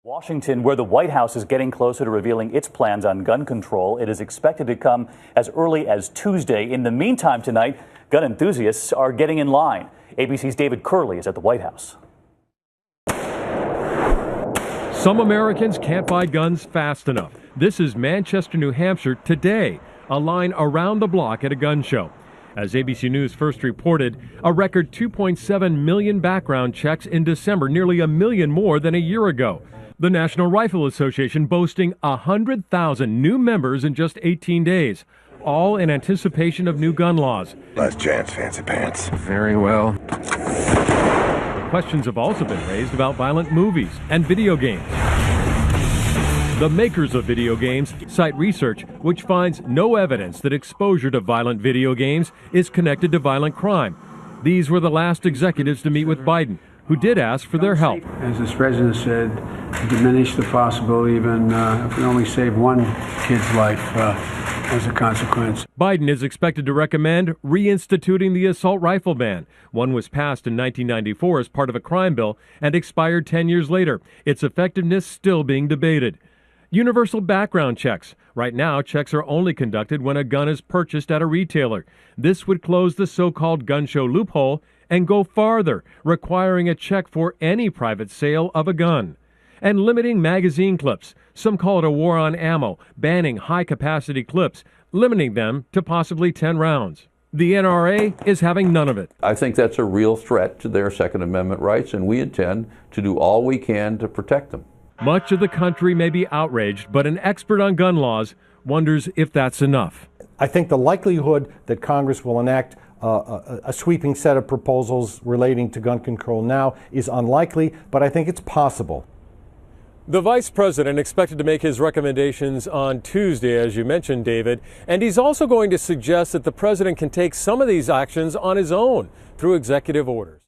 Washington, where the White House is getting closer to revealing its plans on gun control. It is expected to come as early as Tuesday. In the meantime, tonight, gun enthusiasts are getting in line. ABC's David Curley is at the White House. Some Americans can't buy guns fast enough. This is Manchester, New Hampshire today, a line around the block at a gun show. As ABC News first reported, a record 2.7 million background checks in December, nearly a million more than a year ago. The National Rifle Association boasting 100,000 new members in just 18 days, all in anticipation of new gun laws. Last chance, fancy pants. Very well. Questions have also been raised about violent movies and video games. The makers of video games cite research which finds no evidence that exposure to violent video games is connected to violent crime. These were the last executives to meet with Biden, who did ask for their help. As this president said, diminish the possibility, even if we only save one kid's life as a consequence. Biden is expected to recommend reinstituting the assault rifle ban. One was passed in 1994 as part of a crime bill and expired 10 years later. Its effectiveness still being debated. Universal background checks. Right now, checks are only conducted when a gun is purchased at a retailer. This would close the so-called gun show loophole and go farther, requiring a check for any private sale of a gun. And limiting magazine clips. Some call it a war on ammo, banning high-capacity clips, limiting them to possibly 10 rounds. The NRA is having none of it. I think that's a real threat to their Second Amendment rights, and we intend to do all we can to protect them. Much of the country may be outraged, but an expert on gun laws wonders if that's enough. I think the likelihood that Congress will enact a sweeping set of proposals relating to gun control now is unlikely, but I think it's possible. The vice president expected to make his recommendations on Tuesday, as you mentioned, David, and he's also going to suggest that the president can take some of these actions on his own through executive orders.